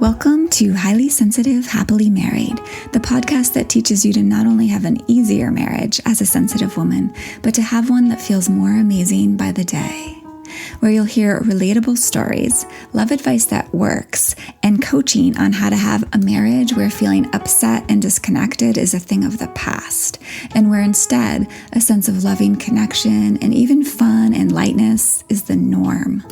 Welcome to Highly Sensitive, Happily Married, the podcast that teaches you to not only have an easier marriage as a sensitive woman, but to have one that feels more amazing by the day. Where you'll hear relatable stories, love advice that works, and coaching on how to have a marriage where feeling upset and disconnected is a thing of the past, and where instead a sense of loving connection and even fun and lightness is the norm.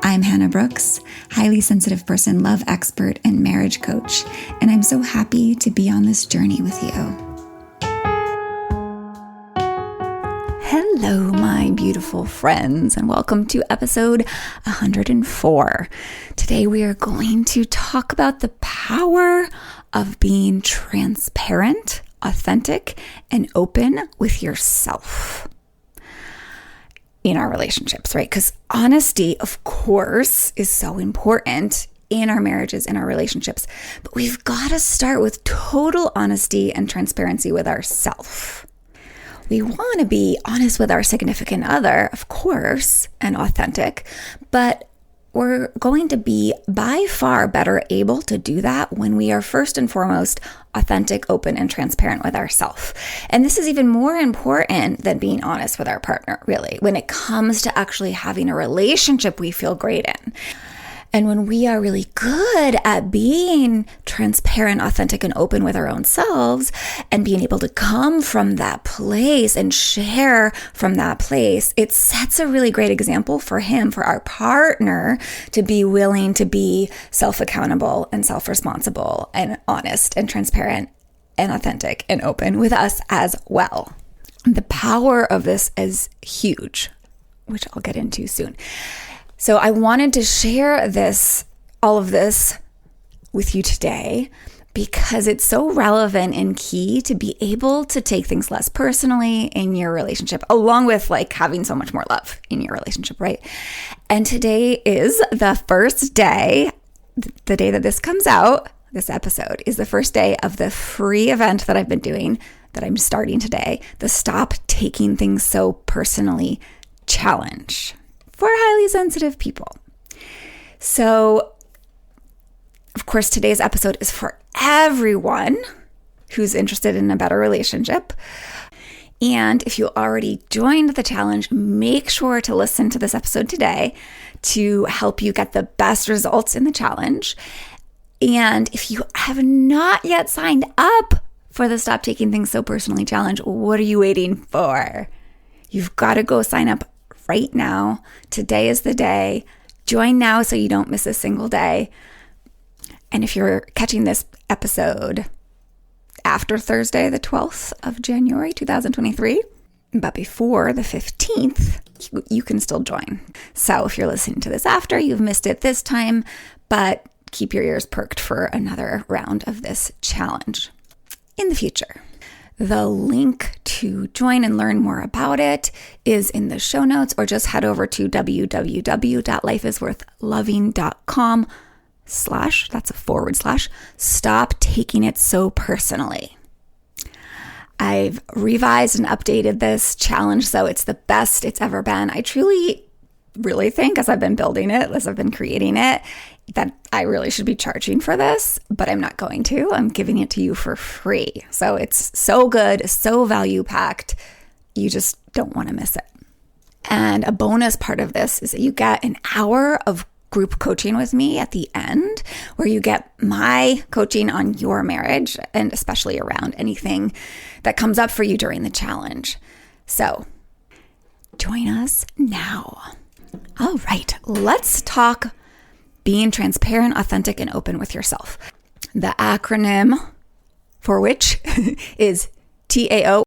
I'm Hannah Brooks, highly sensitive person, love expert, and marriage coach, and I'm so happy to be on this journey with you. Hello, my beautiful friends, and welcome to episode 104. Today we are going to talk about the power of being transparent, authentic, and open with yourself in our relationships, right? Because honesty, of course, is so important in our marriages, in our relationships, but we've got to start with total honesty and transparency with ourselves. We want to be honest with our significant other, of course, and authentic, but we're going to be by far better able to do that when we are first and foremost authentic, open, and transparent with ourselves. And this is even more important than being honest with our partner, really, when it comes to actually having a relationship we feel great in. And when we are really good at being transparent, authentic, and open with our own selves and being able to come from that place and share from that place, it sets a really great example for him, for our partner, to be willing to be self-accountable and self-responsible and honest and transparent and authentic and open with us as well. The power of this is huge, which I'll get into soon. So I wanted to share all of this with you today because it's so relevant and key to be able to take things less personally in your relationship, along with like having so much more love in your relationship, right? And today is the first day, the day that this comes out, this episode is the first day of the free event that I've been doing, that I'm starting today, the Stop Taking Things So Personally Challenge for highly sensitive people. So, of course, today's episode is for everyone who's interested in a better relationship. And if you already joined the challenge, make sure to listen to this episode today to help you get the best results in the challenge. And if you have not yet signed up for the Stop Taking Things So Personally Challenge, what are you waiting for? You've got to go sign up right now. Today is the day. Join now so you don't miss a single day. And if you're catching this episode after Thursday, the 12th of January, 2023, but before the 15th, you can still join. So if you're listening to this after, you've missed it this time, but keep your ears perked for another round of this challenge in the future. The link to join and learn more about it is in the show notes, or just head over to www.lifeisworthloving.com/ that's a / stop taking it so personally. I've revised and updated this challenge, so it's the best it's ever been. I truly, really think, as I've been building it, as I've been creating it, that I really should be charging for this, but I'm not going to. I'm giving it to you for free. So it's so good, so value-packed, you just don't want to miss it. And a bonus part of this is that you get an hour of group coaching with me at the end, where you get my coaching on your marriage, and especially around anything that comes up for you during the challenge. So join us now. All right, let's talk being transparent, authentic, and open with yourself. The acronym for which is TAO.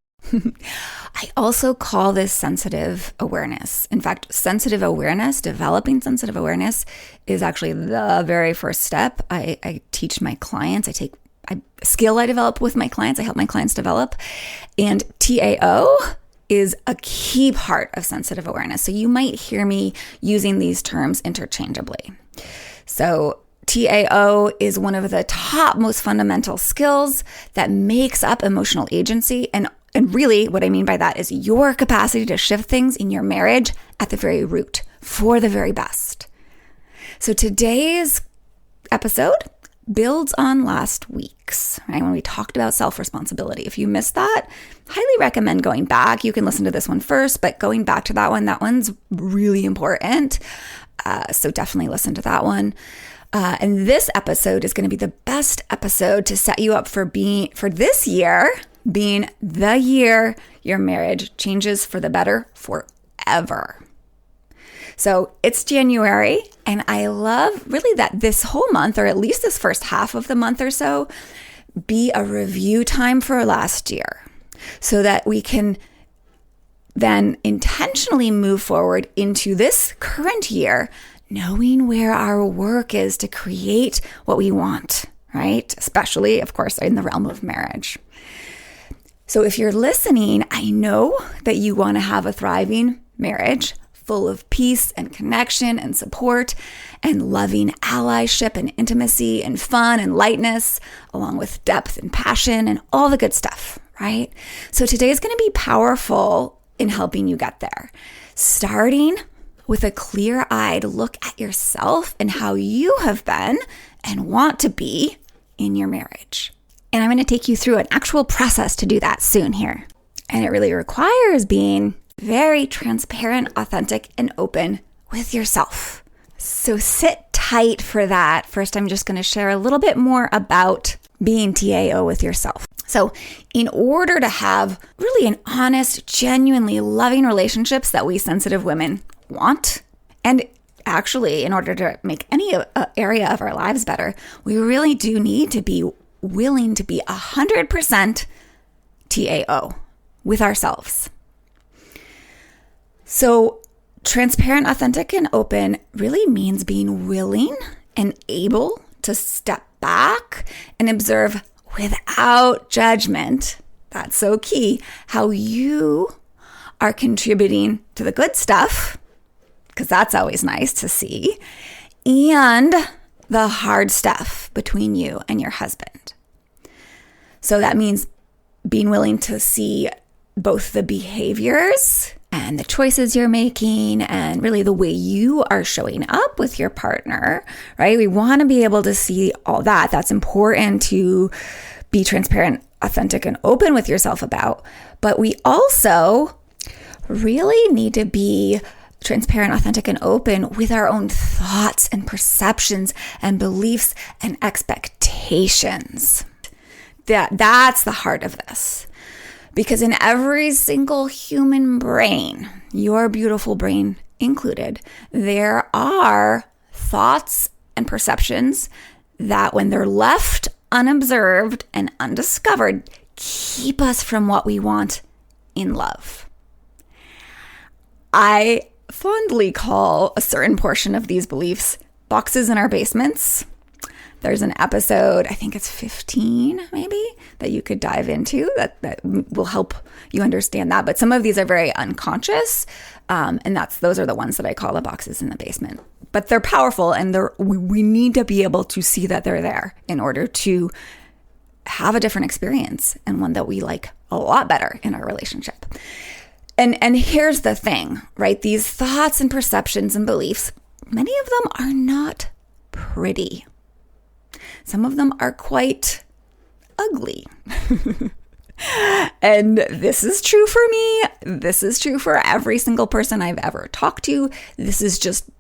I also call this sensitive awareness. In fact, sensitive awareness, developing sensitive awareness, is actually the very first step I teach my clients. A skill I develop with my clients. I help my clients develop. And TAO is a key part of sensitive awareness. So you might hear me using these terms interchangeably. So TAO is one of the top most fundamental skills that makes up emotional agency. And really what I mean by that is your capacity to shift things in your marriage at the very root for the very best. So today's episode, builds on last week's, right? When we talked about self-responsibility. If you missed that, highly recommend going back. You can listen to this one first, but going back to that one's really important. So definitely listen to that one. And this episode is going to be the best episode to set you up for this year being the year your marriage changes for the better forever. So it's January, and I love really that this whole month, or at least this first half of the month or so, be a review time for last year so that we can then intentionally move forward into this current year, knowing where our work is to create what we want, right? Especially, of course, in the realm of marriage. So if you're listening, I know that you want to have a thriving marriage full of peace and connection and support and loving allyship and intimacy and fun and lightness, along with depth and passion and all the good stuff, right? So today is going to be powerful in helping you get there, starting with a clear-eyed look at yourself and how you have been and want to be in your marriage. And I'm going to take you through an actual process to do that soon here. And it really requires being very transparent, authentic, and open with yourself. So sit tight for that. First, I'm just going to share a little bit more about being TAO with yourself. So in order to have really an honest, genuinely loving relationships that we sensitive women want, and actually in order to make any area of our lives better, we really do need to be willing to be 100% TAO with ourselves. So transparent, authentic, and open really means being willing and able to step back and observe without judgment. That's so key. How you are contributing to the good stuff, because that's always nice to see, and the hard stuff between you and your husband. So that means being willing to see both the behaviors and the choices you're making and really the way you are showing up with your partner, right? We want to be able to see all that. That's important to be transparent, authentic, and open with yourself about. But we also really need to be transparent, authentic, and open with our own thoughts and perceptions and beliefs and expectations. That's the heart of this. Because in every single human brain, your beautiful brain included, there are thoughts and perceptions that when they're left unobserved and undiscovered, keep us from what we want in love. I fondly call a certain portion of these beliefs boxes in our basements. There's an episode, I think it's 15 maybe, that you could dive into that will help you understand that. But some of these are very unconscious, and those are the ones that I call the boxes in the basement. But they're powerful, and we need to be able to see that they're there in order to have a different experience and one that we like a lot better in our relationship. And here's the thing, right? These thoughts and perceptions and beliefs, many of them are not pretty. Some of them are quite ugly. And this is true for me. This is true for every single person I've ever talked to. This is just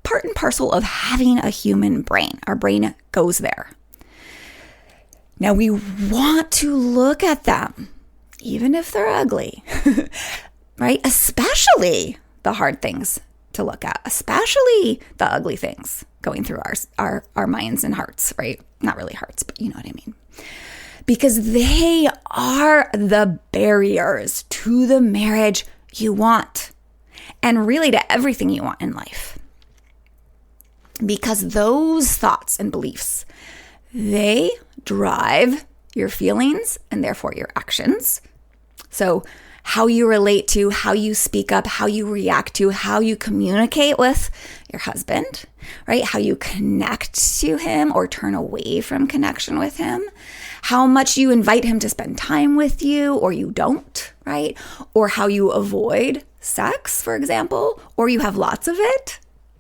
part and parcel of having a human brain. Our brain goes there. Now we want to look at them, even if they're ugly, right? Especially the hard things to look at, especially the ugly things going through our minds and hearts, right? Not really hearts, but you know what I mean. Because they are the barriers to the marriage you want and really to everything you want in life. Because those thoughts and beliefs, they drive your feelings and therefore your actions. So how you relate to, how you speak up, how you react to, how you communicate with your husband, right? How you connect to him or turn away from connection with him. How much you invite him to spend time with you or you don't, right? Or how you avoid sex, for example, or you have lots of it,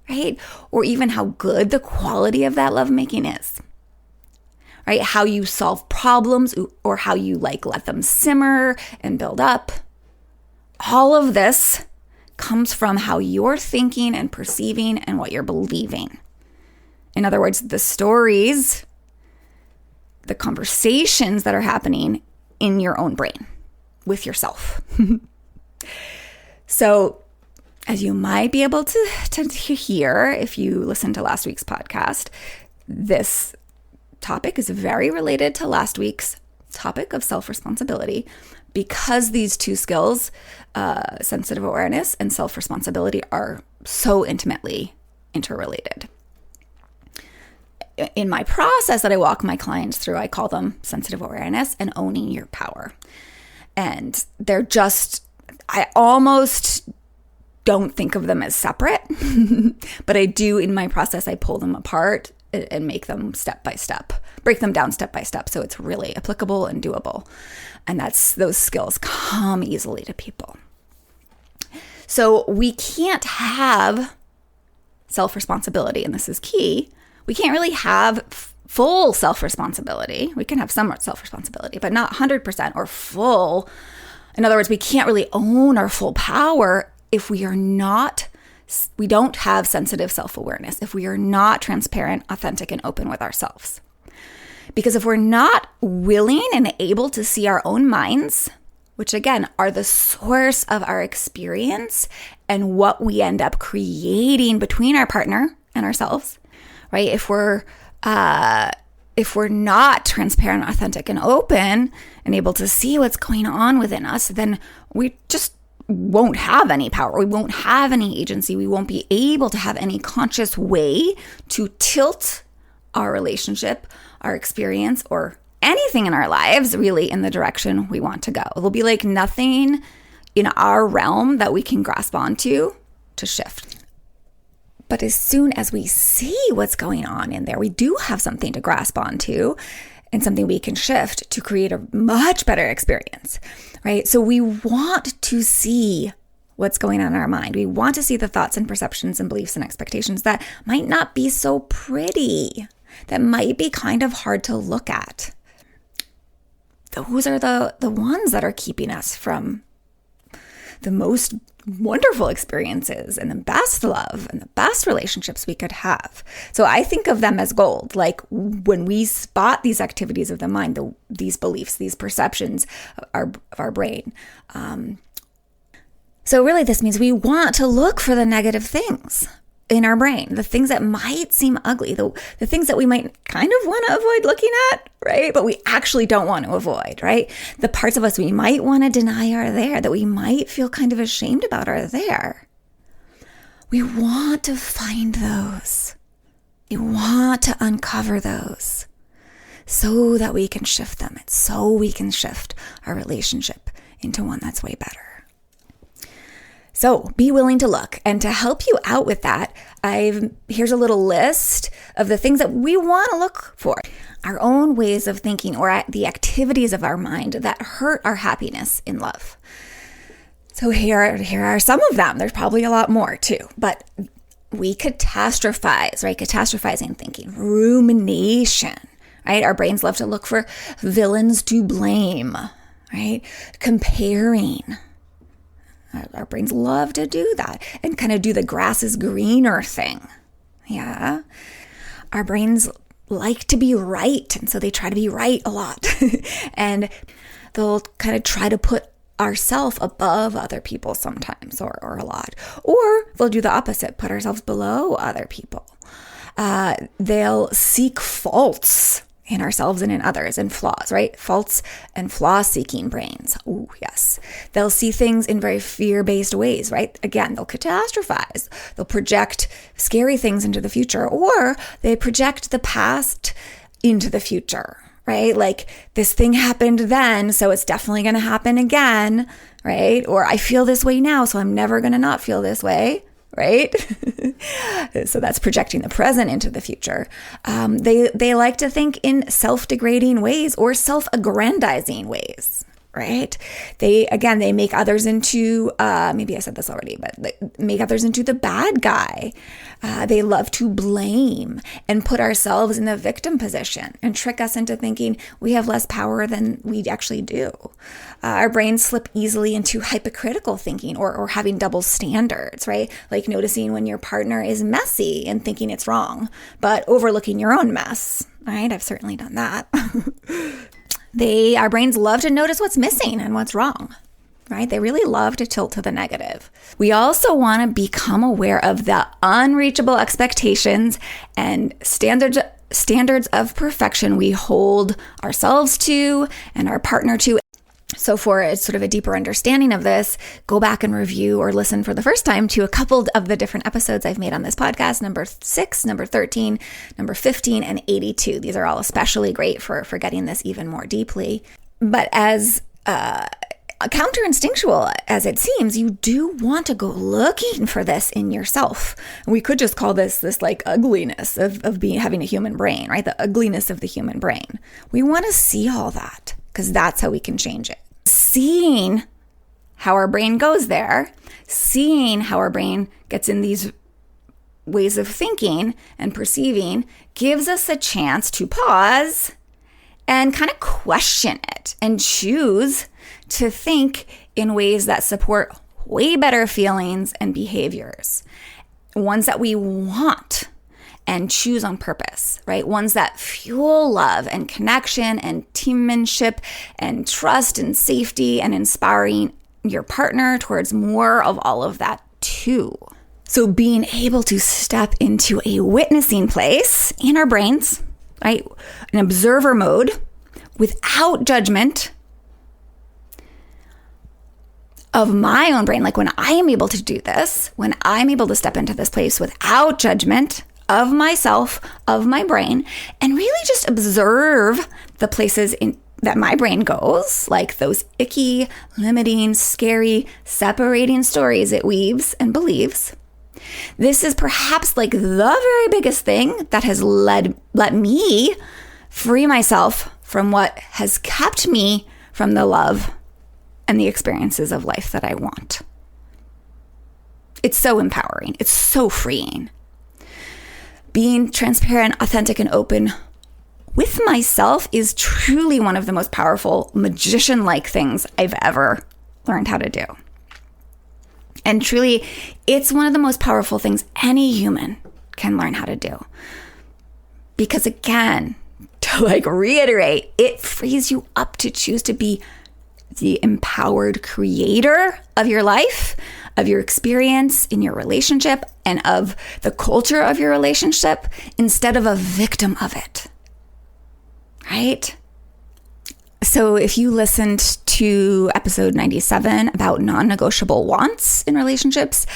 right? Or even how good the quality of that lovemaking is. right? How you solve problems or how you let them simmer and build up. All of this comes from how you're thinking and perceiving and what you're believing. In other words, the stories, the conversations that are happening in your own brain with yourself. So, as you might be able to hear if you listen to last week's podcast, this topic is very related to last week's topic of self-responsibility, because these two skills, sensitive awareness and self-responsibility, are so intimately interrelated. In my process that I walk my clients through, I call them sensitive awareness and owning your power. And they're just, I almost don't think of them as separate, but I do in my process, I pull them apart and make them step by step, break them down step by step. So it's really applicable and doable. And those skills come easily to people. So we can't have self-responsibility, and this is key. We can't really have full self-responsibility. We can have some self-responsibility, but not 100% or full. In other words, we can't really own our full power if we don't have sensitive self-awareness, if we are not transparent, authentic, and open with ourselves. Because if we're not willing and able to see our own minds, which again are the source of our experience and what we end up creating between our partner and ourselves, right? If we're not transparent, authentic, and open and able to see what's going on within us, then we just won't have any power. We won't have any agency. We won't be able to have any conscious way to tilt our relationship, our experience, or anything in our lives really in the direction we want to go. It'll be like nothing in our realm that we can grasp onto to shift. But as soon as we see what's going on in there, we do have something to grasp onto and something we can shift to create a much better experience, right? So we want to see what's going on in our mind. We want to see the thoughts and perceptions and beliefs and expectations that might not be so pretty, that might be kind of hard to look at. Those are the ones that are keeping us from the most wonderful experiences and the best love and the best relationships we could have. So I think of them as gold. Like when we spot these activities of the mind, these beliefs, these perceptions of our brain. So really this means we want to look for the negative things in our brain, the things that might seem ugly, the things that we might kind of want to avoid looking at, right? But we actually don't want to avoid, right? The parts of us we might want to deny are there, that we might feel kind of ashamed about are there. We want to find those. We want to uncover those so that we can shift them, so we can shift our relationship into one that's way better. So be willing to look. And to help you out with that, here's a little list of the things that we want to look for. Our own ways of thinking or the activities of our mind that hurt our happiness in love. So here are some of them. There's probably a lot more too. But we catastrophize, right? Catastrophizing thinking, rumination, right? Our brains love to look for villains to blame, right? Comparing. Our brains love to do that and kind of do the grass is greener thing. Yeah. Our brains like to be right. And so they try to be right a lot. And they'll kind of try to put ourselves above other people sometimes or a lot. Or they'll do the opposite, put ourselves below other people. They'll seek faults in ourselves and in others and flaws, right? Faults and flaw-seeking brains. Ooh, yes. They'll see things in very fear-based ways, right? Again, they'll catastrophize. They'll project scary things into the future, or they project the past into the future, right? Like this thing happened then, so it's definitely going to happen again, right? Or I feel this way now, so I'm never going to not feel this way. Right? So that's projecting the present into the future. They like to think in self-degrading ways or self-aggrandizing ways, right? They make others into, maybe I said this already, but they make others into the bad guy. They love to blame and put ourselves in the victim position and trick us into thinking we have less power than we actually do. Our brains slip easily into hypocritical thinking or having double standards, right? Like noticing when your partner is messy and thinking it's wrong, but overlooking your own mess, right? I've certainly done that. Our brains love to notice what's missing and what's wrong, right? They really love to tilt to the negative. We also want to become aware of the unreachable expectations and standards of perfection we hold ourselves to and our partner to. So for a sort of a deeper understanding of this, go back and review or listen for the first time to a couple of the different episodes I've made on this podcast, number 6, number 13, number 15, and 82. These are all especially great for getting this even more deeply. But as counterinstinctual as it seems, you do want to go looking for this in yourself. We could just call this like ugliness of having a human brain, right? The ugliness of the human brain. We want to see all that because that's how we can change it. Seeing how our brain goes there, seeing how our brain gets in these ways of thinking and perceiving gives us a chance to pause and kind of question it and choose to think in ways that support way better feelings and behaviors, ones that we want and choose on purpose, right? Ones that fuel love and connection and teammanship and trust and safety and inspiring your partner towards more of all of that too. So being able to step into a witnessing place in our brains, right? An observer mode without judgment of my own brain. Like when I am able to do this, when I'm able to step into this place without judgment of myself, of my brain, and really just observe the places that my brain goes, like those icky, limiting, scary, separating stories it weaves and believes. This is perhaps like the very biggest thing that has let me free myself from what has kept me from the love and the experiences of life that I want. It's so empowering. It's so freeing. Being transparent, authentic, and open with myself is truly one of the most powerful magician-like things I've ever learned how to do. And truly, it's one of the most powerful things any human can learn how to do. Because again, to reiterate, it frees you up to choose to be the empowered creator of your life, of your experience in your relationship, and of the culture of your relationship, instead of a victim of it, right? So if you listened to episode 97 about non-negotiable wants in relationships,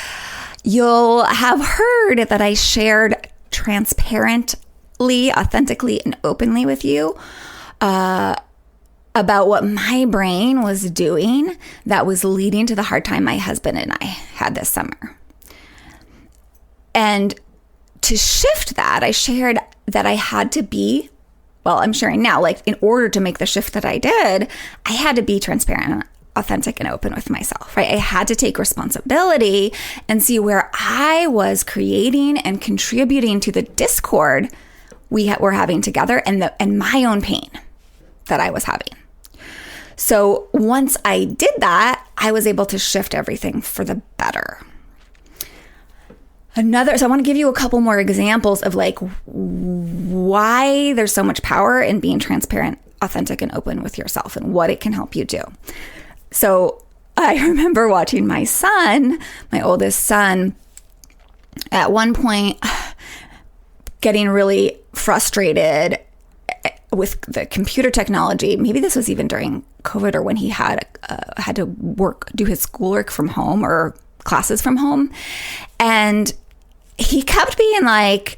you'll have heard that I shared transparently, authentically, and openly with you about what my brain was doing that was leading to the hard time my husband and I had this summer. And to shift that, I shared that I had to be, well, I'm sharing now, like in order to make the shift that I did, I had to be transparent, authentic, and open with myself, right? I had to take responsibility and see where I was creating and contributing to the discord we were having together and my own pain that I was having. So once I did that, I was able to shift everything for the better. So I want to give you a couple more examples of like why there's so much power in being transparent, authentic, and open with yourself and what it can help you do. So I remember watching my son, my oldest son, at one point getting really frustrated with the computer technology. Maybe this was even during COVID or when he had to do his schoolwork from home or classes from home. And he kept being like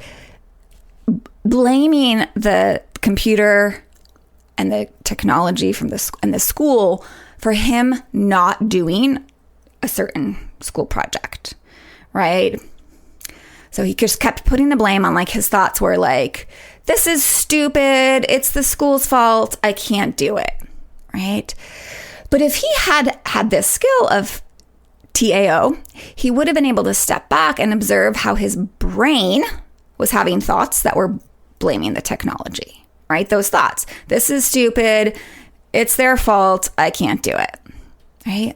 blaming the computer and the technology from the school for him not doing a certain school project, right? So he just kept putting the blame on, like, his thoughts were like, this is stupid. It's the school's fault. I can't do it, right? But if he had had this skill of TAO, he would have been able to step back and observe how his brain was having thoughts that were blaming the technology, right? Those thoughts. This is stupid. It's their fault. I can't do it, right?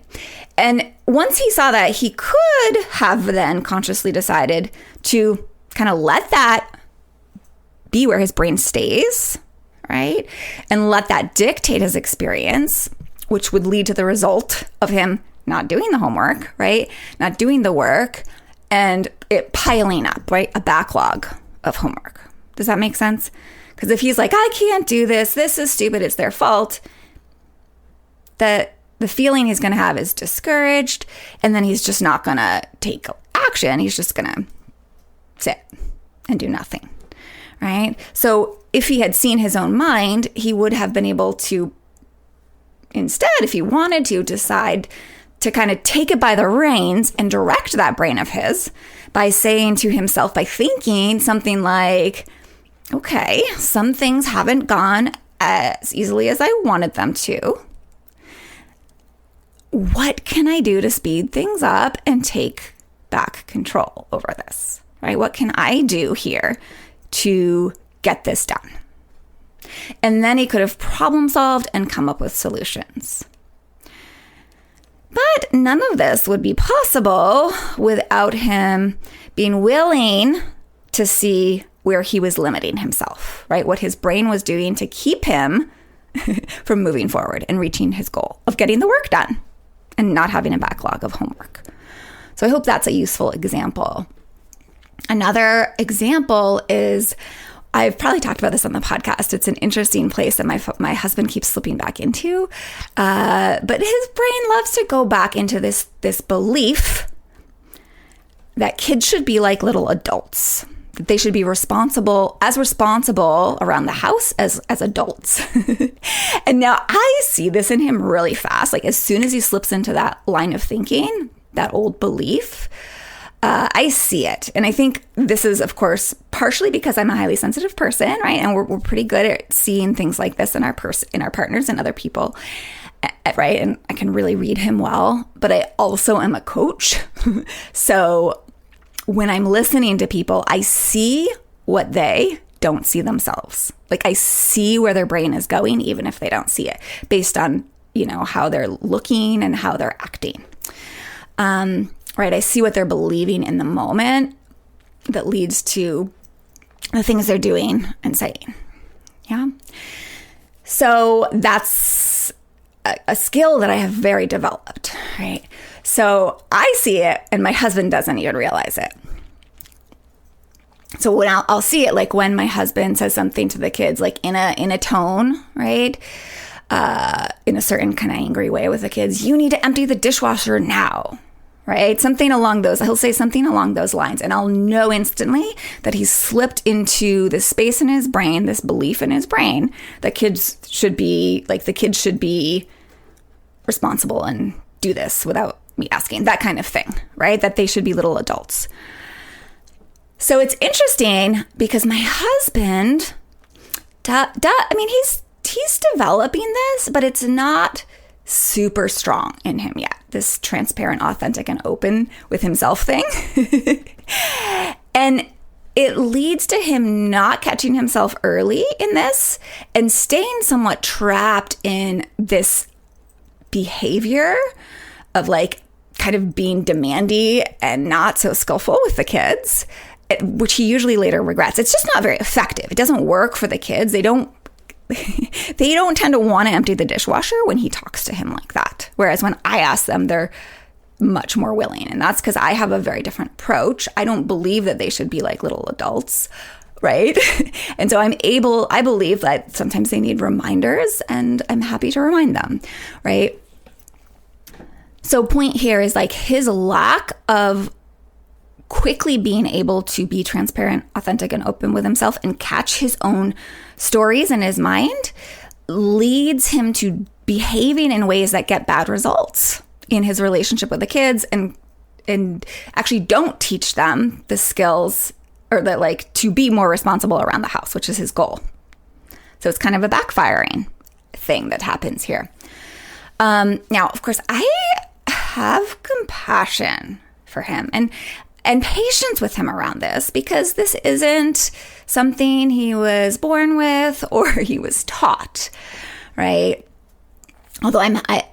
And once he saw that, he could have then consciously decided to kind of let that be where his brain stays, right? And let that dictate his experience, which would lead to the result of him not doing the homework, right? Not doing the work and it piling up, right? A backlog of homework. Does that make sense? Because if he's like, I can't do this, this is stupid, it's their fault, that the feeling he's going to have is discouraged, and then he's just not going to take action. He's just going to sit and do nothing, right? So if he had seen his own mind, he would have been able to, instead, if he wanted to, decide to kind of take it by the reins and direct that brain of his by saying to himself, by thinking something like, okay, some things haven't gone as easily as I wanted them to. What can I do to speed things up and take back control over this, right? What can I do here to get this done? And then he could have problem solved and come up with solutions. But none of this would be possible without him being willing to see where he was limiting himself, right? What his brain was doing to keep him from moving forward and reaching his goal of getting the work done and not having a backlog of homework. So I hope that's a useful example. Another example is, I've probably talked about this on the podcast. It's an interesting place that my husband keeps slipping back into. But his brain loves to go back into this belief that kids should be like little adults, that they should be responsible around the house as adults. And now I see this in him really fast. Like as soon as he slips into that line of thinking, that old belief, I see it. And I think this is, of course, partially because I'm a highly sensitive person, right? And we're pretty good at seeing things like this in our partners and other people, right? And I can really read him well, but I also am a coach. So when I'm listening to people, I see what they don't see themselves. Like I see where their brain is going, even if they don't see it, based on, how they're looking and how they're acting. Right, I see what they're believing in the moment that leads to the things they're doing and saying. Yeah. So that's a skill that I have very developed, right? So I see it and my husband doesn't even realize it. So when I'll see it, like when my husband says something to the kids, like in a tone, right? In a certain kind of angry way with the kids, you need to empty the dishwasher now. Right? He'll say something along those lines, and I'll know instantly that he's slipped into this space in his brain, this belief in his brain that the kids should be responsible and do this without me asking, that kind of thing, right? That they should be little adults. So it's interesting because my husband, he's developing this, but it's not super strong in him yet, this transparent, authentic, and open with himself thing. And it leads to him not catching himself early in this and staying somewhat trapped in this behavior of like kind of being demandy and not so skillful with the kids, which he usually later regrets. It's just not very effective. It doesn't work for the kids. They don't tend to want to empty the dishwasher when he talks to him like that. Whereas when I ask them, they're much more willing. And that's because I have a very different approach. I don't believe that they should be like little adults, right? And so I believe that sometimes they need reminders, and I'm happy to remind them, right? So point here is like his lack of quickly being able to be transparent, authentic, and open with himself and catch his own stories in his mind leads him to behaving in ways that get bad results in his relationship with the kids and actually don't teach them the skills or that like to be more responsible around the house, which is his goal. So it's kind of a backfiring thing that happens here. Now, of course, I have compassion for him and patience with him around this, because this isn't something he was born with or he was taught, right? Although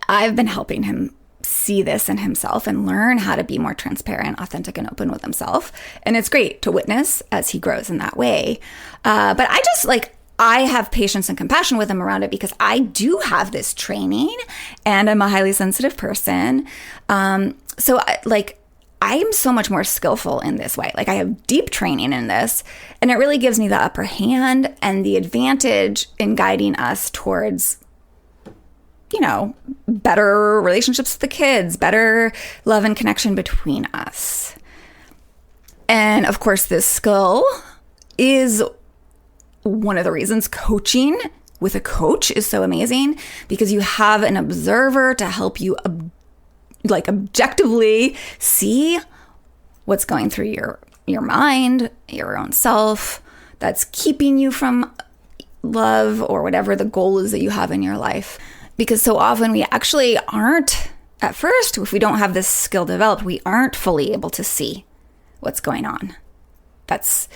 I've been helping him see this in himself and learn how to be more transparent, authentic, and open with himself. And it's great to witness as he grows in that way. But I have patience and compassion with him around it because I do have this training and I'm a highly sensitive person. So I am so much more skillful in this way. Like, I have deep training in this, and it really gives me the upper hand and the advantage in guiding us towards, better relationships with the kids, better love and connection between us. And of course, this skill is one of the reasons coaching with a coach is so amazing, because you have an observer to help you objectively see what's going through your mind, your own self, that's keeping you from love or whatever the goal is that you have in your life. Because so often we actually aren't, at first, if we don't have this skill developed, we aren't fully able to see what's going on. That's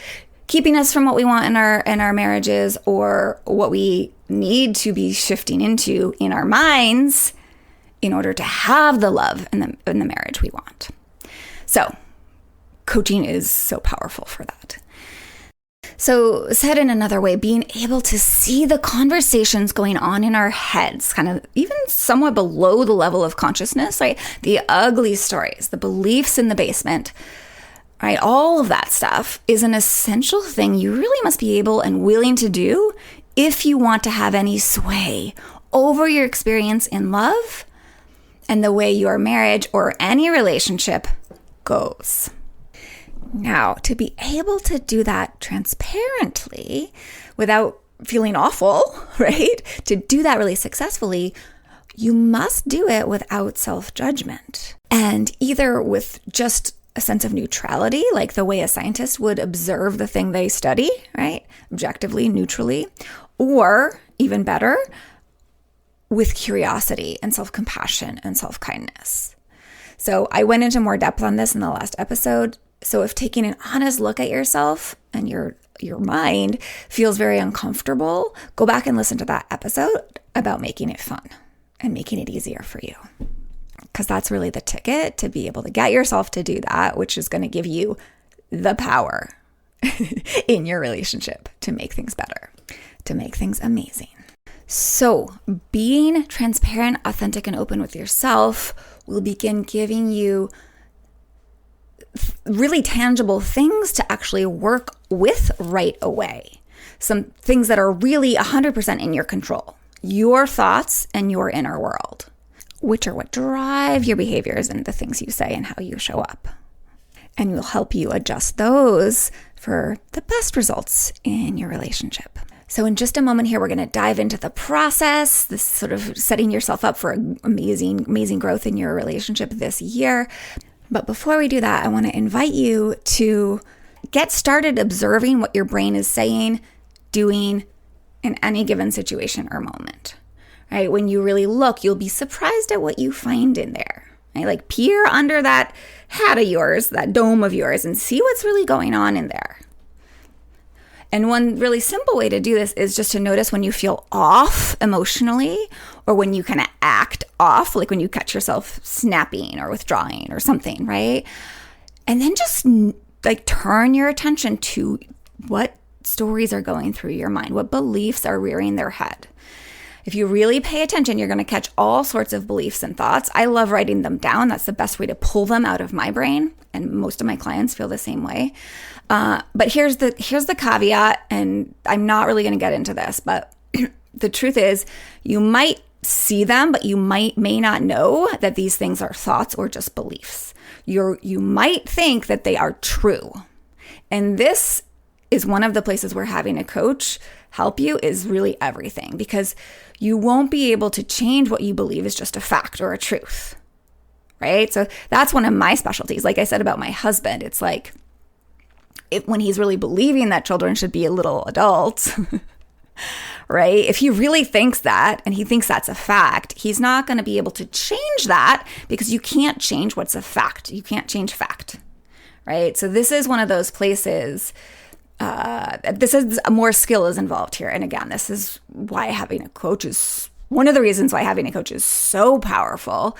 keeping us from what we want in our marriages, or what we need to be shifting into in our minds in order to have the love in the marriage we want. So coaching is so powerful for that. So said in another way, being able to see the conversations going on in our heads, kind of even somewhat below the level of consciousness, right? The ugly stories, the beliefs in the basement, right? All of that stuff is an essential thing you really must be able and willing to do if you want to have any sway over your experience in love and the way your marriage or any relationship goes. Now, to be able to do that transparently without feeling awful, right? To do that really successfully, you must do it without self-judgment, and either with just a sense of neutrality, like the way a scientist would observe the thing they study, right? Objectively, neutrally, or even better, with curiosity and self-compassion and self-kindness. So I went into more depth on this in the last episode. So if taking an honest look at yourself and your mind feels very uncomfortable, go back and listen to that episode about making it fun and making it easier for you. Because that's really the ticket to be able to get yourself to do that, which is going to give you the power in your relationship to make things better, to make things amazing. So being transparent, authentic, and open with yourself will begin giving you really tangible things to actually work with right away. Some things that are really 100% in your control. Your thoughts and your inner world, which are what drive your behaviors and the things you say and how you show up. And will help you adjust those for the best results in your relationship. So in just a moment here, we're going to dive into the process, this sort of setting yourself up for amazing, amazing growth in your relationship this year. But before we do that, I want to invite you to get started observing what your brain is saying, doing in any given situation or moment, right? When you really look, you'll be surprised at what you find in there, right? Like peer under that hat of yours, that dome of yours, and see what's really going on in there. And one really simple way to do this is just to notice when you feel off emotionally, or when you kind of act off, like when you catch yourself snapping or withdrawing or something, right? And then just like turn your attention to what stories are going through your mind, what beliefs are rearing their head. If you really pay attention, you're going to catch all sorts of beliefs and thoughts. I love writing them down. That's the best way to pull them out of my brain. And most of my clients feel the same way. But here's the caveat, and I'm not really going to get into this, but the truth is you might see them, but you may not know that these things are thoughts or just beliefs. You might think that they are true. And this is one of the places where having a coach help you is really everything, because you won't be able to change what you believe is just a fact or a truth, right? So that's one of my specialties. Like I said about my husband, it's like when he's really believing that children should be little adults, right? If he really thinks that and he thinks that's a fact, he's not going to be able to change that because you can't change what's a fact. You can't change fact, right? So this is one of those places. This is more skill is involved here. And again, this is why having a coach is one of the reasons why having a coach is so powerful,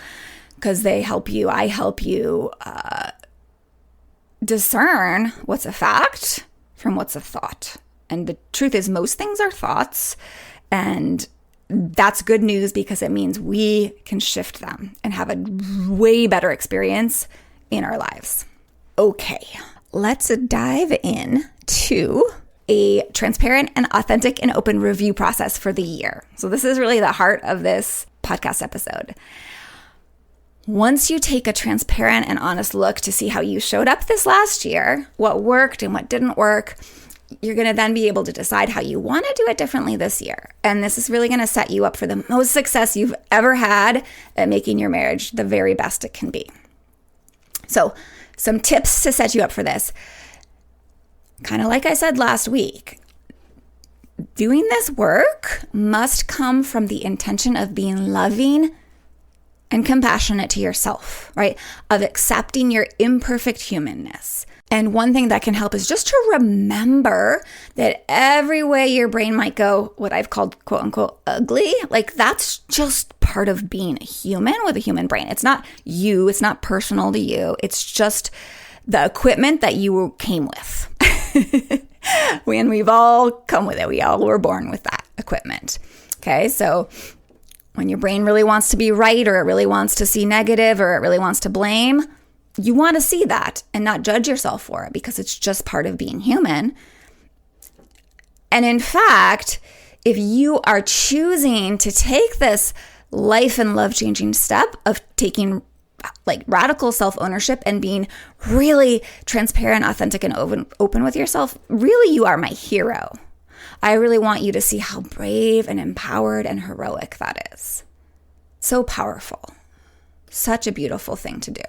because I help you discern what's a fact from what's a thought. And the truth is most things are thoughts, and that's good news because it means we can shift them and have a way better experience in our lives. Okay, let's dive in to a transparent and authentic and open review process for the year. So this is really the heart of this podcast episode. Once you take a transparent and honest look to see how you showed up this last year, what worked and what didn't work, you're going to then be able to decide how you want to do it differently this year. And this is really going to set you up for the most success you've ever had at making your marriage the very best it can be. So some tips to set you up for this. Kind of like I said last week, doing this work must come from the intention of being loving and compassionate to yourself, right? Of accepting your imperfect humanness. And one thing that can help is just to remember that every way your brain might go, what I've called quote unquote ugly, like that's just part of being a human with a human brain. It's not you, it's not personal to you. It's just the equipment that you came with. When we've all come with it, we all were born with that equipment. Okay, so when your brain really wants to be right, or it really wants to see negative, or it really wants to blame, you want to see that and not judge yourself for it because it's just part of being human. And in fact, if you are choosing to take this life and love changing step of taking like radical self-ownership and being really transparent, authentic, and open with yourself, really you are my hero. I really want you to see how brave and empowered and heroic that is. So powerful. Such a beautiful thing to do.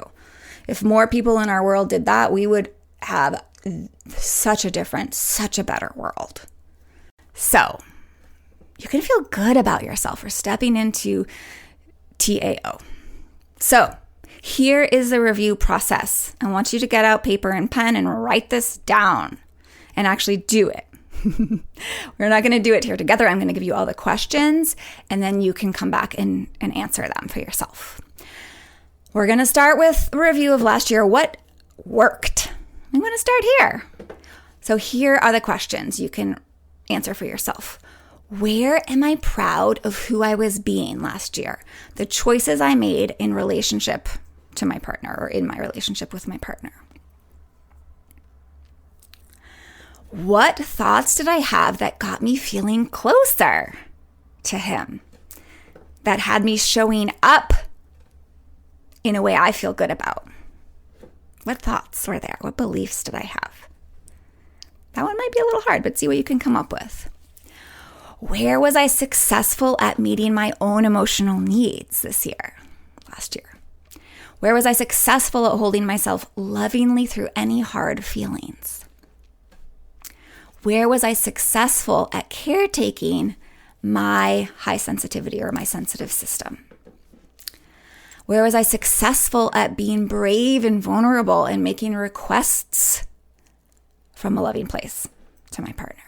If more people in our world did that, we would have such a better world. So you can feel good about yourself for stepping into TAO. So here is the review process. I want you to get out paper and pen and write this down and actually do it. We're not going to do it here together. I'm going to give you all the questions and then you can come back and answer them for yourself. We're going to start with a review of last year. What worked? I'm going to start here. So here are the questions you can answer for yourself. Where am I proud of who I was being last year? The choices I made in relationship to my partner or in my relationship with my partner. What thoughts did I have that got me feeling closer to him? That had me showing up in a way I feel good about? What thoughts were there? What beliefs did I have? That one might be a little hard, but see what you can come up with. Where was I successful at meeting my own emotional needs last year? Where was I successful at holding myself lovingly through any hard feelings? Where was I successful at caretaking my high sensitivity or my sensitive system? Where was I successful at being brave and vulnerable and making requests from a loving place to my partner?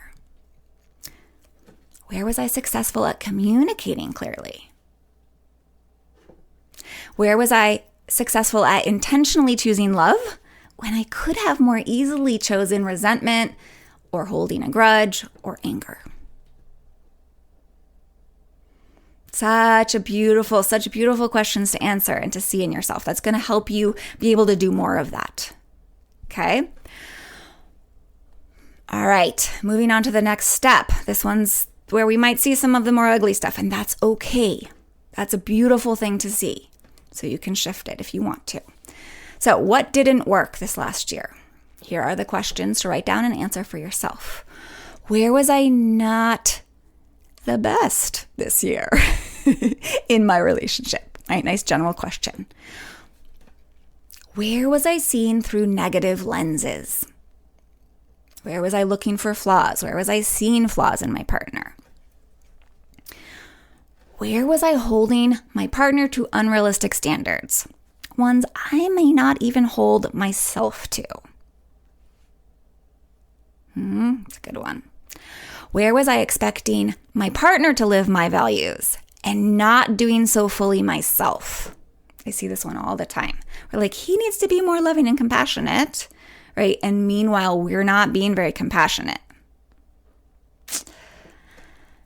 Where was I successful at communicating clearly? Where was I successful at intentionally choosing love when I could have more easily chosen resentment or holding a grudge or anger? Such beautiful questions to answer and to see in yourself. That's going to help you be able to do more of that. Okay? All right, moving on to the next step. This one's where we might see some of the more ugly stuff, and that's okay. That's a beautiful thing to see. So you can shift it if you want to. So what didn't work this last year? Here are the questions to write down and answer for yourself. Where was I not the best this year in my relationship? Right, nice general question. Where was I seeing through negative lenses? Where was I looking for flaws? Where was I seeing flaws in my partner? Where was I holding my partner to unrealistic standards? Ones I may not even hold myself to. That's a good one. Where was I expecting my partner to live my values and not doing so fully myself? I see this one all the time. We're like, he needs to be more loving and compassionate, right? And meanwhile, we're not being very compassionate.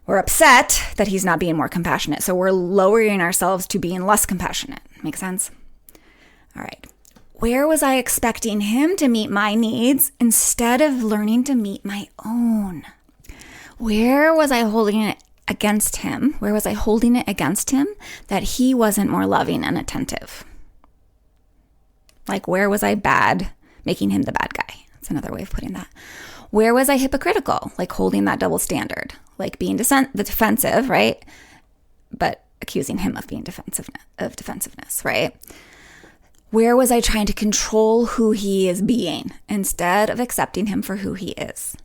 We're upset that he's not being more compassionate. So we're lowering ourselves to being less compassionate. Make sense? All right. Where was I expecting him to meet my needs instead of learning to meet my own? Where was I holding it against him? Where was I holding it against him that he wasn't more loving and attentive? Like, where was I bad, making him the bad guy? That's another way of putting that. Where was I hypocritical, like holding that double standard, like being the defensive, right? But accusing him of being defensiveness, right? Where was I trying to control who he is being instead of accepting him for who he is?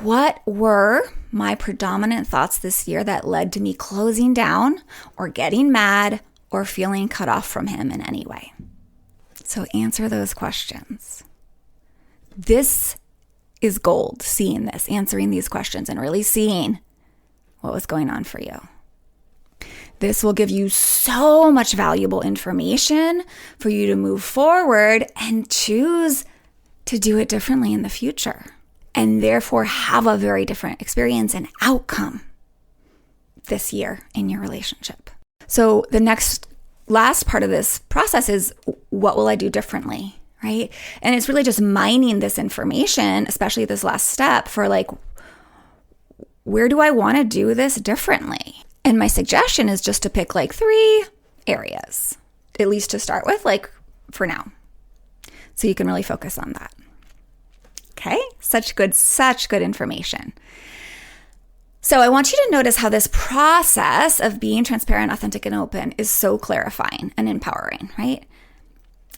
What were my predominant thoughts this year that led to me closing down or getting mad or feeling cut off from him in any way? So answer those questions. This is gold, seeing this, answering these questions and really seeing what was going on for you. This will give you so much valuable information for you to move forward and choose to do it differently in the future, and therefore have a very different experience and outcome this year in your relationship. So the last part of this process is, what will I do differently, right? And it's really just mining this information, especially this last step, for like, where do I want to do this differently? And my suggestion is just to pick like 3 areas, at least to start with, like for now. So you can really focus on that. Okay? Such good information. So I want you to notice how this process of being transparent, authentic, and open is so clarifying and empowering, right?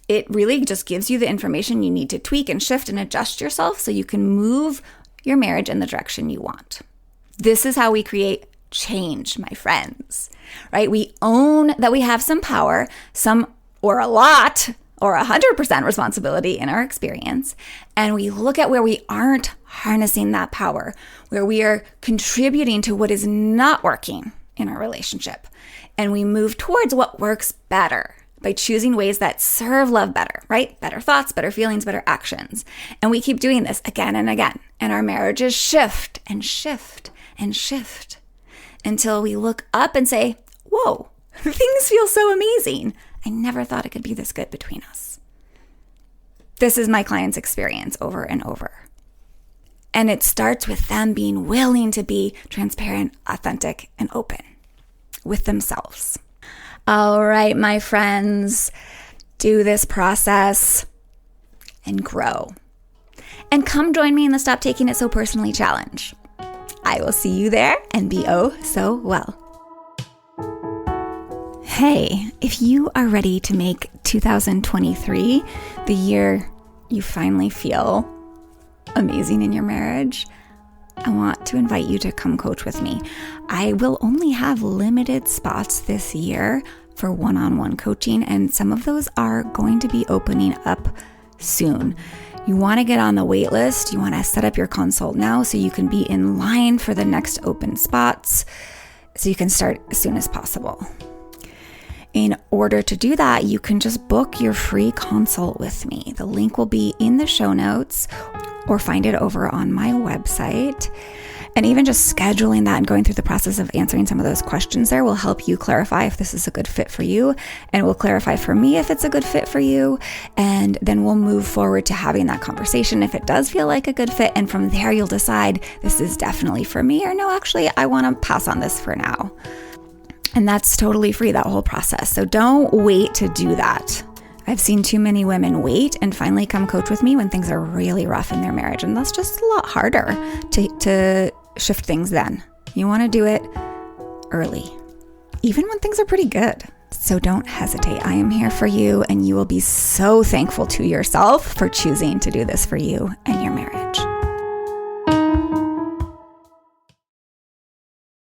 It really just gives you the information you need to tweak and shift and adjust yourself so you can move your marriage in the direction you want. This is how we create change, my friends, right? We own that we have some power, some or a lot or 100% responsibility in our experience. And we look at where we aren't harnessing that power, where we are contributing to what is not working in our relationship. And we move towards what works better by choosing ways that serve love better, right? Better thoughts, better feelings, better actions. And we keep doing this again and again. And our marriages shift and shift and shift until we look up and say, whoa, things feel so amazing. I never thought it could be this good between us. This is my client's experience over and over. And it starts with them being willing to be transparent, authentic, and open with themselves. All right, my friends, do this process and grow. And come join me in the Stop Taking It So Personally challenge. I will see you there, and be oh so well. Hey, if you are ready to make 2023 the year you finally feel amazing in your marriage, I want to invite you to come coach with me. I will only have limited spots this year for one-on-one coaching, and some of those are going to be opening up soon. You want to get on the wait list. You want to set up your consult now so you can be in line for the next open spots so you can start as soon as possible. In order to do that, you can just book your free consult with me. The link will be in the show notes or find it over on my website. And even just scheduling that and going through the process of answering some of those questions there will help you clarify if this is a good fit for you, and will clarify for me if it's a good fit for you. And then we'll move forward to having that conversation if it does feel like a good fit. And from there, you'll decide this is definitely for me, or no, actually, I want to pass on this for now. And that's totally free, that whole process. So don't wait to do that. I've seen too many women wait and finally come coach with me when things are really rough in their marriage. And that's just a lot harder to shift things then. You want to do it early, even when things are pretty good. So don't hesitate. I am here for you, and you will be so thankful to yourself for choosing to do this for you and your marriage.